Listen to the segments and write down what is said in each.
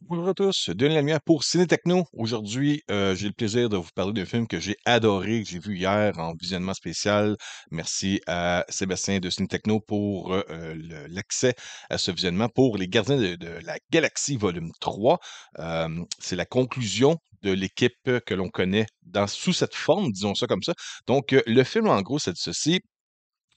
Bonjour à tous, Denis Lamière pour Ciné Techno. Aujourd'hui, j'ai le plaisir de vous parler d'un film que j'ai adoré, que j'ai vu hier en visionnement spécial. Merci à Sébastien de Ciné Techno pour l'accès à ce visionnement pour Les Gardiens de la Galaxie Volume 3. C'est la conclusion de l'équipe que l'on connaît sous cette forme, disons ça comme ça. Donc, le film, en gros, c'est ceci.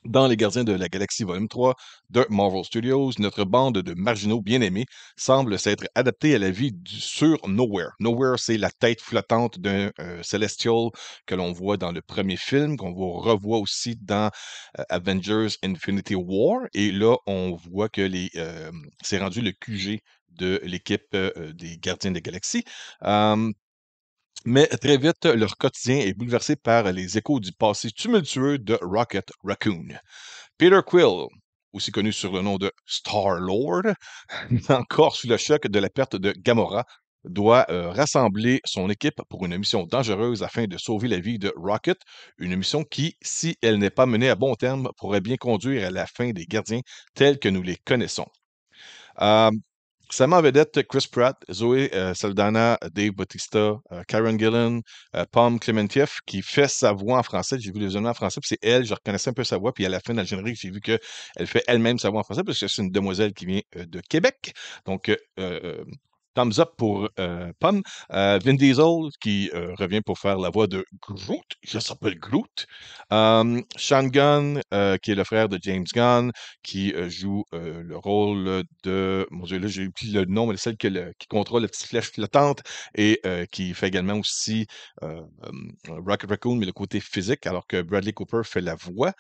Dans Les Gardiens de la Galaxie Volume 3 de Marvel Studios, notre bande de marginaux bien-aimés semble s'être adaptée à la vie sur Nowhere. Nowhere, c'est la tête flottante d'un Celestial que l'on voit dans le premier film, qu'on revoit aussi dans Avengers Infinity War. Et là, on voit que c'est rendu le QG de l'équipe des Gardiens de la Galaxie. Mais très vite, leur quotidien est bouleversé par les échos du passé tumultueux de Rocket Raccoon. Peter Quill, aussi connu sur le nom de Star-Lord, encore sous le choc de la perte de Gamora, doit rassembler son équipe pour une mission dangereuse afin de sauver la vie de Rocket, une mission qui, si elle n'est pas menée à bon terme, pourrait bien conduire à la fin des gardiens tels que nous les connaissons. Euh, Ça met en vedette Chris Pratt, Zoé Saldana, Dave Bautista, Karen Gillan, Pom Clementieff, qui fait sa voix en français. J'ai vu les visionnements en français, puis c'est elle, je reconnaissais un peu sa voix, puis à la fin, dans le générique, j'ai vu qu'elle fait elle-même sa voix en français, parce que c'est une demoiselle qui vient de Québec. Donc, thumbs up pour Pom. Vin Diesel, qui revient pour faire la voix de Groot. Je s'appelle Groot. Sean Gunn, qui est le frère de James Gunn, qui joue le rôle de, mon Dieu, là, j'ai oublié le nom, mais celle qui contrôle la petite flèche flottante et qui fait également aussi Rocket Raccoon, mais le côté physique, alors que Bradley Cooper fait la voix.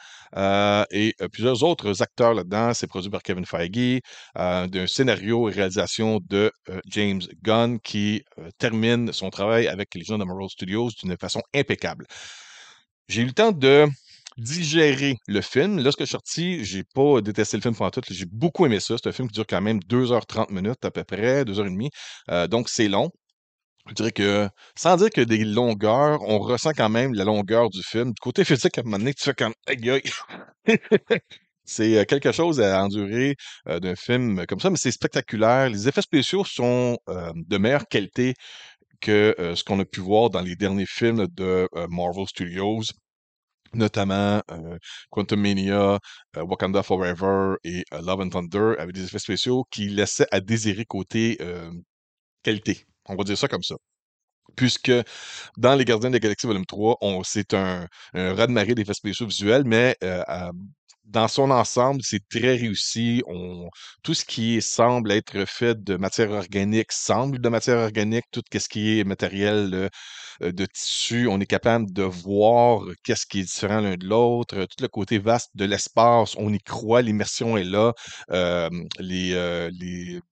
Et plusieurs autres acteurs là-dedans. C'est produit par Kevin Feige, d'un scénario et réalisation de James Gunn qui termine son travail avec les gens de Marvel Studios d'une façon impeccable. J'ai eu le temps de digérer le film. Lorsque je suis sorti, j'ai pas détesté le film pendant tout. J'ai beaucoup aimé ça. C'est un film qui dure quand même 2h30 à peu près, 2h30. Donc, c'est long. Je dirais que, sans dire que des longueurs, on ressent quand même la longueur du film. Du côté physique, à un moment donné, tu fais comme, aïe, aïe. C'est quelque chose à endurer d'un film comme ça, mais c'est spectaculaire. Les effets spéciaux sont de meilleure qualité que ce qu'on a pu voir dans les derniers films de Marvel Studios, notamment Quantumania, Wakanda Forever et Love and Thunder, avec des effets spéciaux qui laissaient à désirer côté qualité. On va dire ça comme ça. Puisque dans Les Gardiens de la Galaxie Volume 3, c'est un raz-de-marée d'effets spéciaux visuels, mais dans son ensemble, c'est très réussi. Tout ce qui semble être fait de matière organique semble de matière organique. Tout ce qui est matériel de tissu, on est capable de voir qu'est-ce qui est différent l'un de l'autre. Tout le côté vaste de l'espace, on y croit, l'immersion est là.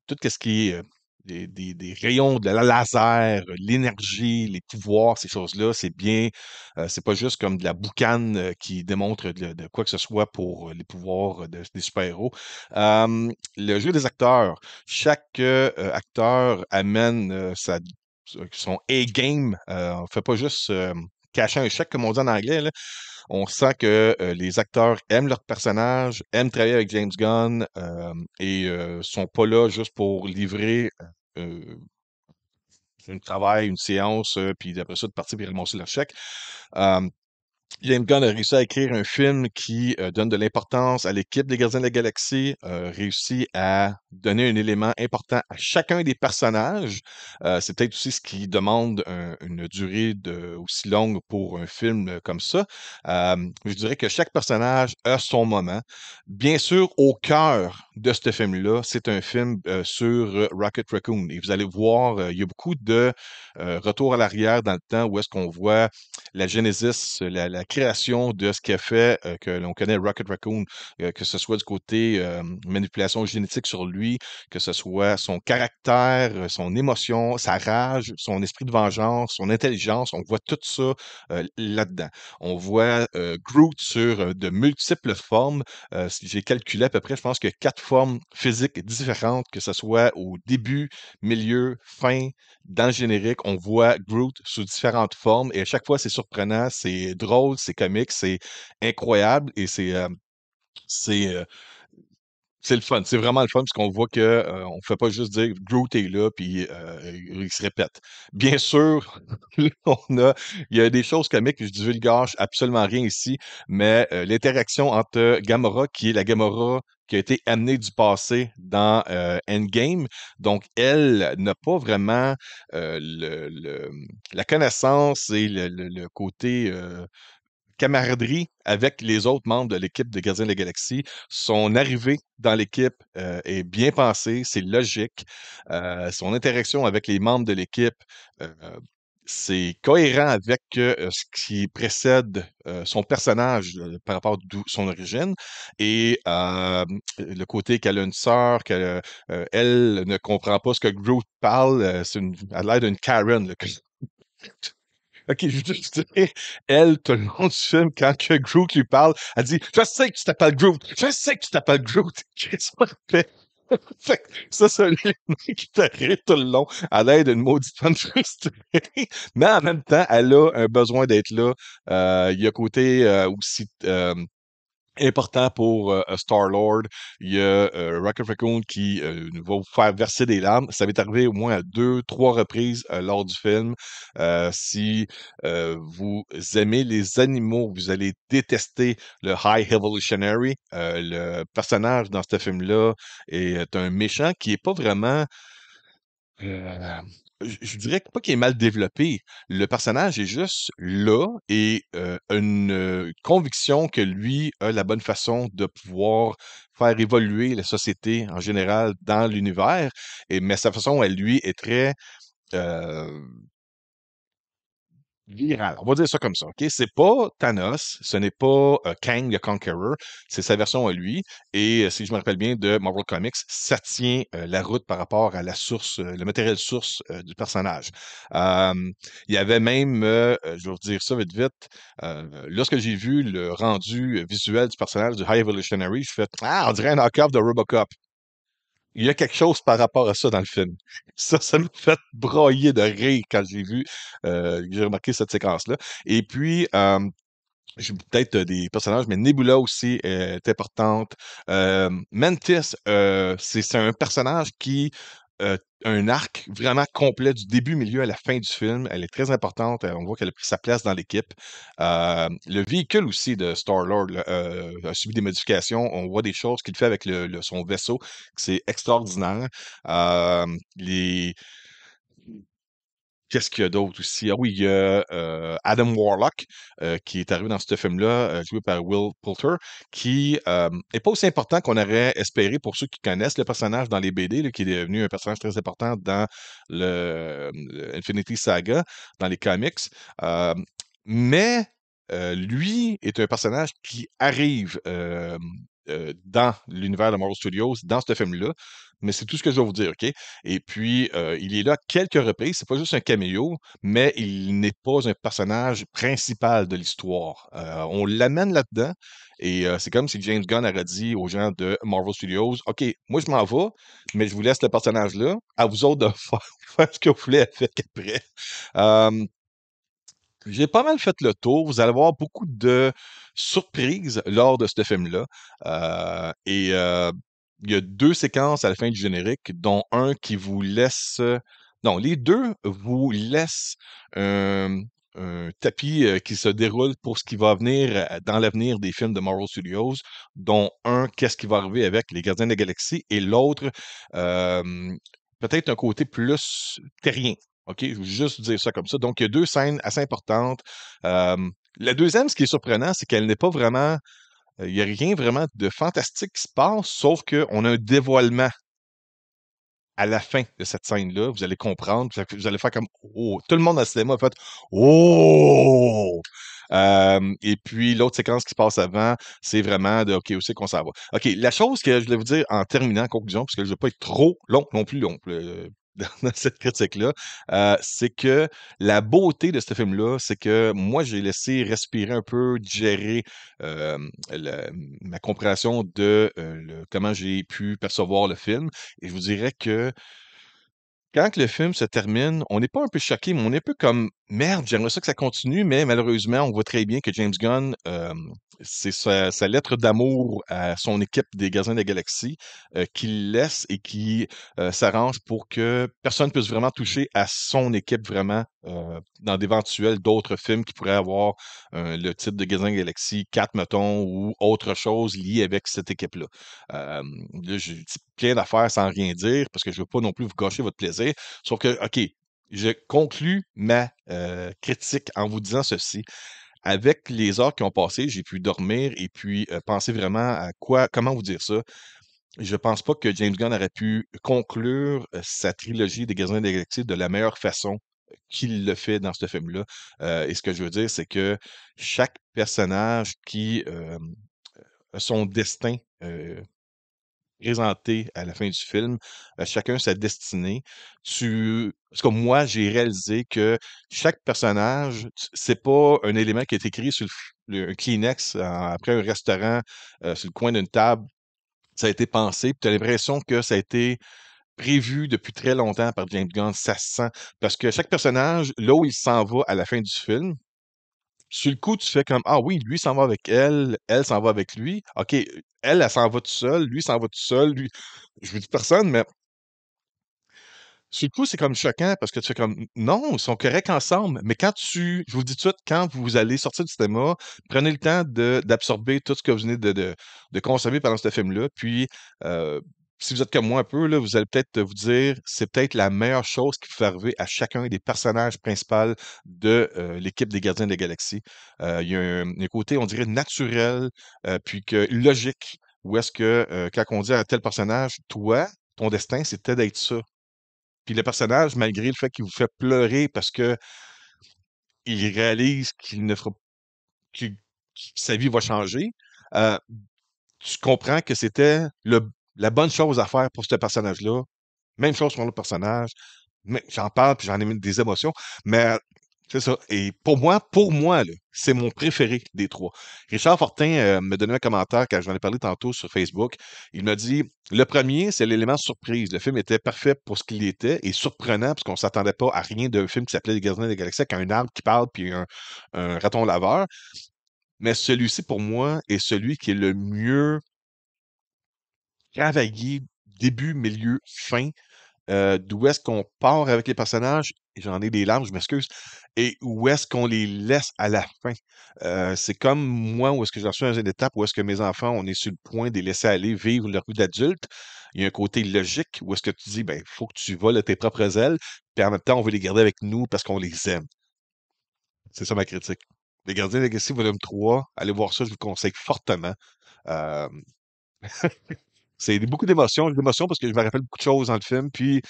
Tout ce qui est des rayons de la laser, l'énergie, les pouvoirs, ces choses-là, c'est bien. C'est pas juste comme de la boucane qui démontre de quoi que ce soit pour les pouvoirs des super-héros. Le jeu des acteurs, chaque acteur amène son A-game. On fait pas juste cacher un chèque, comme on dit en anglais, là. On sent que les acteurs aiment leur personnage, aiment travailler avec James Gunn et sont pas là juste pour livrer euh, un travail, une séance, puis après ça, de partir et ramasser leur chèque. Euh, James Gunn a réussi à écrire un film qui donne de l'importance à l'équipe des Gardiens de la Galaxie, réussit à donner un élément important à chacun des personnages. C'est peut-être aussi ce qui demande une durée aussi longue pour un film comme ça. Je dirais que chaque personnage a son moment. Bien sûr, au cœur de ce film-là, c'est un film sur Rocket Raccoon. Et vous allez voir, il y a beaucoup de retours à l'arrière dans le temps où est-ce qu'on voit la genesis, la création de ce qui a fait que l'on connaît Rocket Raccoon, que ce soit du côté manipulation génétique sur lui, que ce soit son caractère, son émotion, sa rage, son esprit de vengeance, son intelligence, on voit tout ça là-dedans. On voit Groot sur de multiples formes. Si j'ai calculé à peu près, je pense que 4 formes physiques différentes, que ce soit au début, milieu, fin, dans le générique, on voit Groot sous différentes formes et à chaque fois, c'est surprenant, c'est drôle, c'est comique, c'est incroyable et c'est C'est le fun, c'est vraiment le fun parce qu'on voit que, on fait pas juste dire Groot est là puis, il se répète. Bien sûr, là, il y a des choses comiques, je divulgage absolument rien ici, mais, l'interaction entre Gamora, qui est la Gamora qui a été amenée du passé dans, Endgame, donc elle n'a pas vraiment, la connaissance et le côté, camaraderie avec les autres membres de l'équipe de Gardiens de la Galaxie. Son arrivée dans l'équipe, est bien pensée, c'est logique. Son interaction avec les membres de l'équipe, heu, c'est cohérent avec, ce qui précède, son personnage, par rapport d'où son origine et le côté qu'elle a une sœur, que, elle ne comprend pas ce que Groot parle, c'est une elle a l'air d'une Karen, là, que OK, je dirais, elle, tout le long du film, quand que Groot lui parle, elle dit: «Je sais que tu t'appelles Groot! Je sais que tu t'appelles Groot!» Qu'est-ce qu'on fait? Fait que ça lui qui fait rire tout le long. Elle a l'air d'une maudite femme frustrée, mais en même temps, elle a un besoin d'être là. Il y a côté, aussi, important pour, Star-Lord. Il y a, Rocket Raccoon qui, va vous faire verser des larmes. Ça m'est arrivé au moins à 2-3 reprises, lors du film. Si, vous aimez les animaux, vous allez détester le High Evolutionary. Le personnage dans ce film-là est un méchant qui est pas vraiment je dirais pas qu'il est mal développé. Le personnage est juste là et une, conviction que lui a la bonne façon de pouvoir faire évoluer la société en général dans l'univers et mais sa façon à lui est très, heu viral. On va dire ça comme ça, OK? C'est pas Thanos, ce n'est pas, Kang the Conqueror, c'est sa version à lui et si je me rappelle bien de Marvel Comics, ça tient, la route par rapport à la source, le matériel source, du personnage. Hem, il y avait même, je vais vous dire ça vite, vite, lorsque j'ai vu le rendu, visuel du personnage du High Evolutionary, je fais: «Ah, on dirait un knock-off de Robocop». Il y a quelque chose par rapport à ça dans le film. Ça m'a fait brailler de rire quand j'ai remarqué cette séquence-là et puis, j'ai peut-être des personnages, mais Nebula aussi est importante. Mantis, c'est un personnage qui, a un arc vraiment complet du début, milieu à la fin du film. Elle est très importante, on voit qu'elle a pris sa place dans l'équipe. Le véhicule aussi de Star-Lord là, a subi des modifications. On voit des choses qu'il fait avec son vaisseau, c'est extraordinaire. Les Qu'est-ce qu'il y a d'autre aussi? Ah oui, il y a, Adam Warlock, qui est arrivé dans ce film-là, joué par Will Poulter, qui, est pas aussi important qu'on aurait espéré pour ceux qui connaissent le personnage dans les BD, là, qui est devenu un personnage très important dans le Infinity Saga, dans les comics. Hem, mais, lui est un personnage qui arrive, dans l'univers de Marvel Studios, dans ce film-là, mais c'est tout ce que je vais vous dire, OK? Et puis, il est là quelques reprises, c'est pas juste un caméo, mais il n'est pas un personnage principal de l'histoire. On l'amène là-dedans et c'est comme si James Gunn aurait dit aux gens de Marvel Studios: «OK, moi je m'en vais, mais je vous laisse le personnage là, à vous autres de faire ce que vous voulez avec après». Hem, j'ai pas mal fait le tour. Vous allez avoir beaucoup de surprises lors de ce film-là, il y a 2 séquences à la fin du générique, dont un qui vous laisse, non, les 2 vous laissent, un tapis, qui se déroule pour ce qui va venir, dans l'avenir des films de Marvel Studios, dont un, qu'est-ce qui va arriver avec les Gardiens de la Galaxie et l'autre, hem, peut-être un côté plus terrien. OK? Je veux juste dire ça comme ça. Donc, il y a 2 scènes assez importantes. La deuxième, ce qui est surprenant, c'est qu'elle n'est pas vraiment il y a rien vraiment de fantastique qui se passe, sauf qu'on a un dévoilement à la fin de cette scène-là. Vous allez comprendre, vous allez faire comme: «Oh!» Tout le monde dans le cinéma a fait: «Oh!» Et puis l'autre séquence qui se passe avant, c'est vraiment de: «OK, où c'est qu'on s'en va?» OK, la chose que je voulais vous dire en terminant, en conclusion, parce que je ne veux pas être trop long non plus long, dans cette critique-là, c'est que la beauté de ce film-là, c'est que moi, j'ai laissé respirer un peu, digérer, le ma compréhension de, comment j'ai pu percevoir le film et je vous dirais que quand que le film se termine, on n'est pas un peu choqué, mais on est un peu comme Merde, j'aimerais ça que ça continue, mais malheureusement, on voit très bien que James Gunn, c'est sa lettre d'amour à son équipe des Gardiens de la Galaxie, qu'il laisse et qui, s'arrange pour que personne puisse vraiment toucher à son équipe vraiment, dans d'éventuels d'autres films qui pourraient avoir, le titre de Gardiens de la Galaxie 4 mettons, ou autre chose liée avec cette équipe-là. Là, j'ai dit plein d'affaires sans rien dire parce que je veux pas non plus vous gâcher votre plaisir. Sauf que, OK, je conclus ma critique en vous disant ceci. Avec les heures qui ont passé, j'ai pu dormir et puis penser vraiment à quoi, comment vous dire ça. Je pense pas que James Gunn aurait pu conclure sa trilogie des Gardiens de la Galaxie de la meilleure façon qu'il le fait dans ce film-là. Et ce que je veux dire, c'est que chaque personnage qui a son destin présenté à la fin du film, chacun sa destinée. Parce que moi, j'ai réalisé que chaque personnage, c'est pas un élément qui est écrit sur un Kleenex après un restaurant, sur le coin d'une table. Ça a été pensé, puis tu as l'impression que ça a été prévu depuis très longtemps par James Gunn. Ça se sent. Parce que chaque personnage, là où il s'en va à la fin du film, sur le coup, tu fais comme: «Ah oui, lui s'en va avec elle, elle s'en va avec lui. OK, elle s'en va tout seul, lui s'en va tout seul, lui» je veux dire personne, mais sur le coup, c'est comme choquant parce que tu fais comme: «Non, ils sont corrects ensemble». Mais je vous le dis tout de suite, quand vous allez sortir du cinéma, prenez le temps d'absorber tout ce que vous venez de consommer pendant ce film-là. Puis, heu, si vous êtes comme moi un peu, là, vous allez peut-être vous dire: «C'est peut-être la meilleure chose qui peut arriver à chacun des personnages principaux de, l'équipe des Gardiens de la Galaxie». Il y a un côté, on dirait, naturel, puis que logique, où est-ce que, quand on dit à tel personnage: «Toi, ton destin, c'était d'être ça». Puis le personnage, malgré le fait qu'il vous fait pleurer parce que il réalise qu'il ne fera qu'il sa vie va changer, heu, tu comprends que c'était la bonne chose à faire pour ce personnage-là. Même chose pour l'autre personnage. Mais j'en parle, puis j'en ai mis des émotions, mais c'est ça. Et pour moi, là, c'est mon préféré des 3. Richard Fortin, me donnait un commentaire quand j'en ai parlé tantôt sur Facebook. Il m'a dit: «Le premier, c'est l'élément surprise. Le film était parfait pour ce qu'il était et surprenant parce qu'on s'attendait pas à rien d'un film qui s'appelait Les Gardiens de la Galaxie avec un arbre qui parle puis un raton laveur. Mais celui-ci, pour moi, est celui qui est le mieux travaillé, début, milieu, fin. D'où est-ce qu'on part avec les personnages, et j'en ai des larmes, je m'excuse, et où est-ce qu'on les laisse à la fin. C'est comme moi, où est-ce que j'en suis dans une étape où est-ce que mes enfants, on est sur le point de les laisser aller vivre leur vie d'adulte. Il y a un côté logique où est-ce que tu dis: «Ben, il faut que tu voles de tes propres ailes», puis en même temps, on veut les garder avec nous parce qu'on les aime. C'est ça ma critique. Les Gardiens de la Galaxie volume 3, allez voir ça, je vous le conseille fortement. Hem C'est beaucoup d'émotions parce que je me rappelle beaucoup de choses dans le film, puis,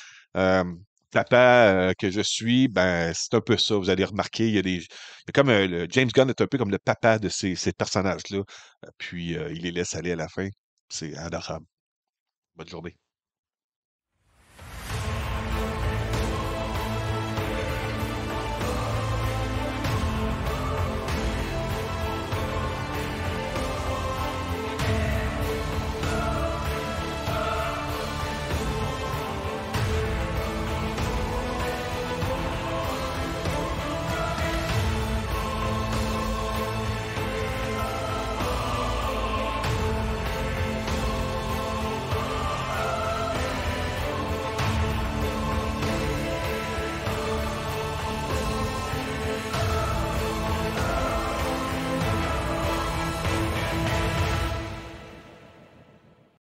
papa, que je suis, ben, c'est un peu ça. Vous allez remarquer, il y a comme, le James Gunn est un peu comme le papa de ces personnages-là, puis, il les laisse aller à la fin. C'est adorable. Bonne journée.